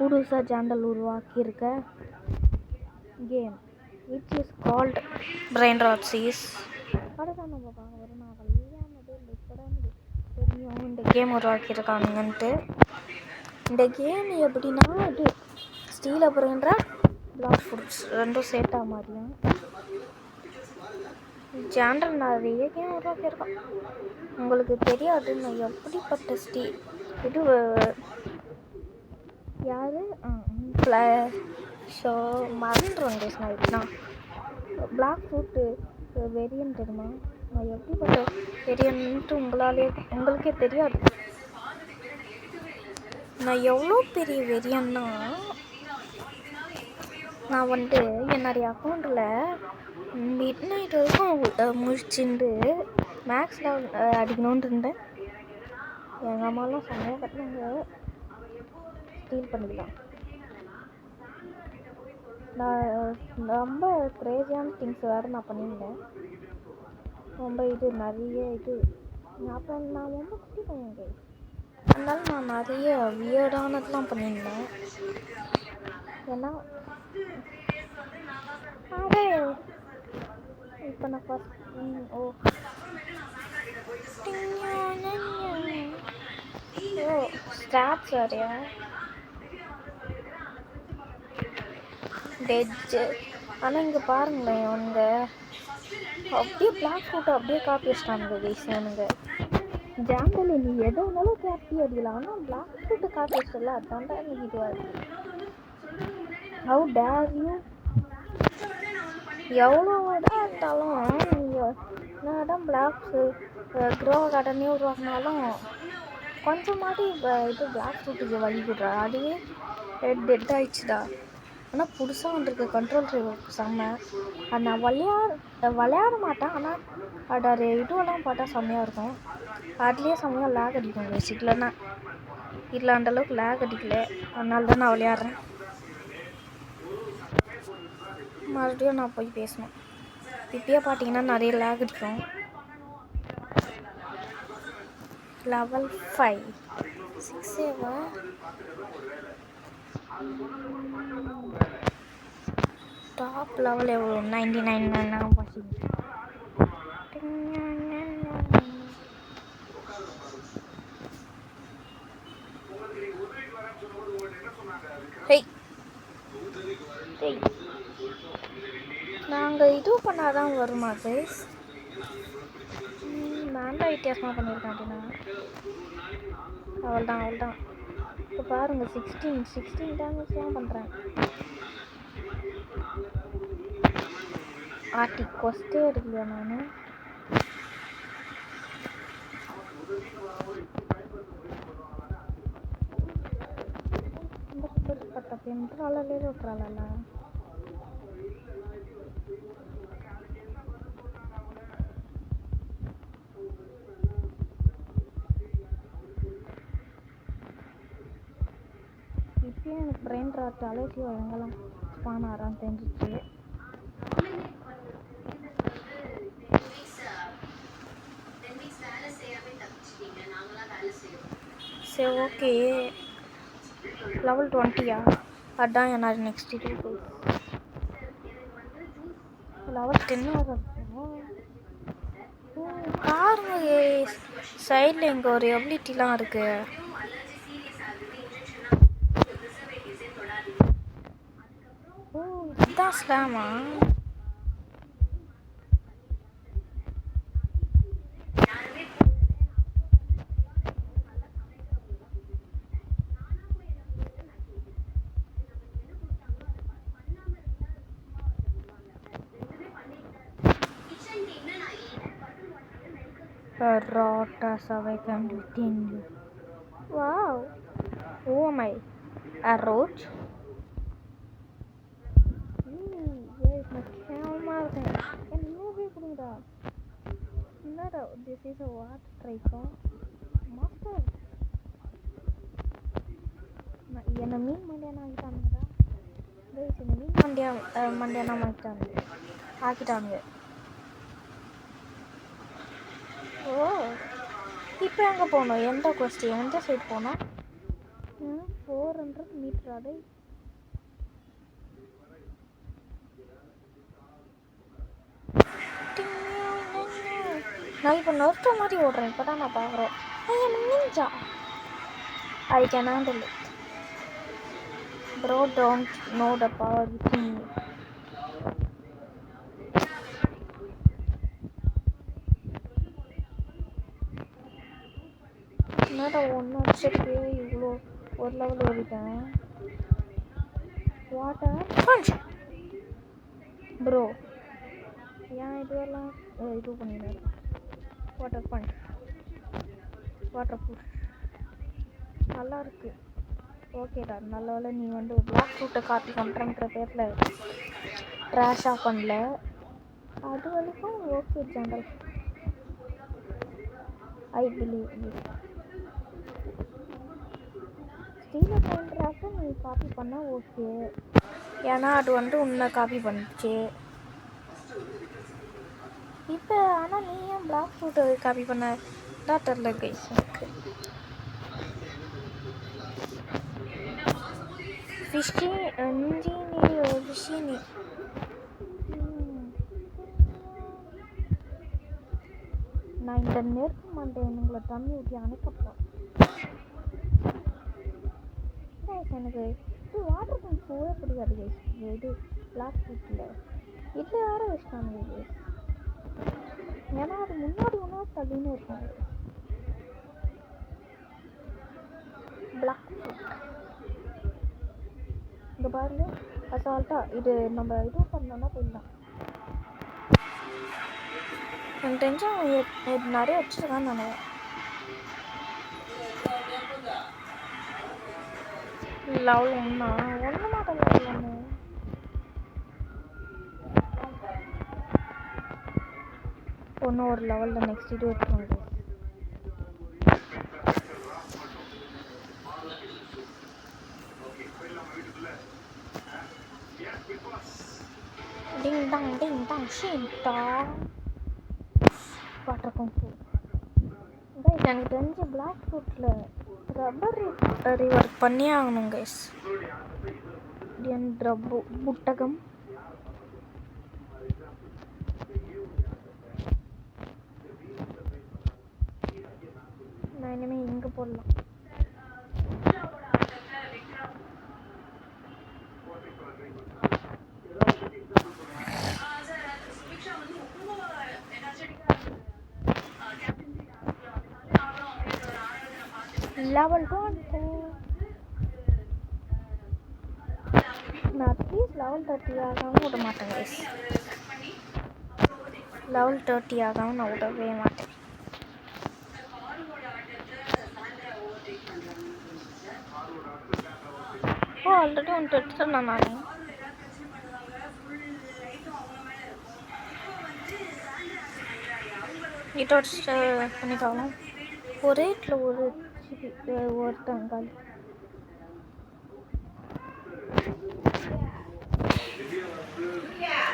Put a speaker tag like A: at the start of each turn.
A: புதுசாக ஜாண்டல் உருவாக்கியிருக்க game which is called brain rot cheese. அதுதான் நம்ம பார்க்க வரோம். நான் கல்யாணது இல்லை இப்போதான் தெரியும் இந்த கேம் உருவாக்கியிருக்கானுங்கன்ட்டு. இந்த கேம் எப்படின்னா இது steal brain rot blox fruits ரெண்டும் சேர்த்தா மாதிரியும் ஜாண்டல் நிறைய கேம் உருவாக்கியிருக்கான். உங்களுக்கு தெரியாது நான் எப்படிப்பட்ட இது யார் ஷோ மறந்துடும் கேஸ். நான் இதுதான் பிளாக் ஃப்ரூட்டு வெரியன் தெரியுமா? நான் எப்படிப்பட்ட வெரியன்ட்டு உங்களுக்கே தெரியாது. நான் எவ்வளோ பெரிய வெரியன்னா நான் என்னுடைய அக்கௌண்ட்டில் மிட் நைட் வரைக்கும் முடிச்சுட்டு மேக்ஸில் அடிக்கணுன்ட்டு இருந்தேன். எங்கள் அம்மாலாம் செம்மையாக கட்டினாங்க. ஸ்டீல் பண்ணிக்கலாம். நான் ரொம்ப க்ரேஸியான திங்ஸ் வேறு நான் பண்ணியிருந்தேன். ரொம்ப நிறைய அப்புறம் நான் ரொம்ப குட்டி பையன். அதனால நான் நிறைய வியர்டானதெலாம் பண்ணியிருந்தேன். ஏன்னா இப்போ நான் ஃபஸ்ட் ஸ்டாப்ஸ் வேறையா டெஜ்ஜு. ஆனால் இங்கே பாருங்களேன் அவங்க அப்படியே பிளாக் ஃபோட்டோ அப்படியே காப்பி வச்சிட்டானுங்க வீசானுங்க. ஜாண்டல் நீ எதை வேணாலும் காப்பி அடிக்கலாம். ஆனால் பிளாக் ஃபோட்டோ காப்பி வச்சல அதான்டா எனக்கு இதுவாக இருக்குது. How dare you. எவ்வளோ இதாக இருந்தாலும் நான் தான் பிளாக்ஸு க்ரோ கார்டனே உருவாக்கினாலும் கொஞ்சமாட்டி பிளாக் ஃப்ரூட்டுக்கு வழி விடுறா. அதுவே டெட் ஆயிடுச்சுடா. ஆனால் புதுசாக வந்துருக்கு கண்ட்ரோல் ட்ரைவர் செம்ம. அது நான் விளையாட மாட்டேன். ஆனால் அதோட இதுவெல்லாம் பார்த்தா செம்மையாக இருக்கும். அதுலேயே செம்மையாக லேக் அடிக்கும் பேசி. இல்லைன்னா இல்லை அந்தளவுக்கு லேக் அடிக்கல. அதனால தான் நான் விளையாடுறேன். மறுபடியும் நான் போய் பேசணும். இப்பயே பார்த்தீங்கன்னா நிறைய லேக் அடிக்கும். லெவல் 5 6 டாப் லெவல் எவ்வளோ 99 வாசிங்க. நாங்கள் இது பண்ணாதான் வருமா கைஸ்? நான் தான் வித்தியாசமாக பண்ணியிருக்கேன். அப்படின்னா அவள்தான் இப்போ பாருங்கள் 16 டேமேஜ்லாம் பண்ணுறேன். ஆர்டிக் கொஸ்டே எடுக்கலையா நான்? பெண்றாலே விட்டுறாள. இப்பயும் எனக்கு பிரெயின் ராட் அலர்ஜி எங்கெல்லாம் ஸ்பான் ஆறான்னு தெரிஞ்சிச்சு. சரி ஓகே லெவல் 20யா? அதான் என்னோட நெக்ஸ்ட் இது லெவல் 10 வர பாருங்க. சைடில் இங்கே ஒரு எபிலிட்டிலாம் இருக்குது. இதுதான் ஸ்லாமா? A rot has awakened within you. Wow. Who am I? A roach? This is a what? Trico? Master. என்ன மீன் மண்டியான ஆகிட்டானுங்கடா. இந்த மீன் மண்டியான ஆக்கிட்டானுங்க. ஓ இப்போ எங்கே போகணும்? எந்த கொஸ்டின் எந்த சைட் போகணும்? 400 மீட்டர். அதை நான் இப்போ நொறுக்க மாதிரி ஓடுறேன். இப்போ தான் நான் பார்க்குறேன். Ninja I can handle it. Bro, don't know the power within me. என்னடா ஒன்று வச்சுட்டு இவ்வளோ ஒரு லெவல் ஓடிட்டேன். வாட்டர் பஞ்ச் ப்ரோ, ஏன் இதுவெல்லாம் இது பண்ணிடுறாரு. வாட்டர் பஞ்ச், வாட்டர் புஷ் நல்லா இருக்கு. ஓகேடா, நல்ல வேலை நீ வந்து பிளாக் ஃப்ரூட்டை காப்பி பண்ணுறங்கிற பேரில் ட்ராஷாக பண்ணல. அது வரைக்கும் okay general. I believe you. ஸ்டீலை பண்ணுறாக்க நீ காப்பி பண்ண ஓகே, ஏன்னா அது வந்து உன்னை காப்பி பண்ணிச்சு. இப்போ ஆனால் நீ ஏன் பிளாக் ஃப்ரூட்டை காப்பி பண்ண தான் தெரில கைஸ் எனக்கு. ஃபிஷ்ஷி இன்ஜினியர் ஃபிஷ்ஷினி நான் இந்த நெருப்பு மாட்டேன். உங்களை தண்ணி ஊற்றி அணைக்கப்போம். எனக்கு இது வாட்டர் பம்ப் போகவே பிடிக்காது கைஸ். இது பிளாக் ஃப்ரூட்டில் இதில் வேறு வச்சுட்டாங்க கைஸ். ஏன்னா அது முன்னாடி ஒன்றா தள்ளின்னு இருக்கும். பிளாக் ஃப்ரூட் இங்கே பாருங்க, அசால்ட்டா இது நம்ம இது பண்ணோன்னா போயிடலாம். எனக்கு தெரிஞ்சு நிறைய வச்சுருக்கான்னு நினைக்கிறேன். லெவல் ஒன்றா ஒன்று மாட்டேன். லெவல் ஒன்று ஒரு லெவலில் நெக்ஸ்ட் இது எடுத்துக்கோங்க. டிங் டாங் ஷீட்டா வாட்டர் பம்ப். கைஸ் எனக்கு தெரிஞ்சு பிளாக் ஃப்ரூட்டில் ரப்பர் ரிவர் பண்ணியே ஆகணும் கைஸ். என் ரப்பு புட்டகம் நான் இனிமேல் இங்கே போடலாம். லெவல் 1 நான் அட்லீஸ்ட் லெவல் 30 ஆகாமல் விட மாட்டேன் கைஸ். லெவல் 30 ஆகாமல் நான் விடவே மாட்டேன். ஆல்ரெடி ஒன்று எடுத்துட்டேன் நான். இதோட பண்ணிட்டாலும் ஒரே இடத்துல ஒரு ஒருத்தங்க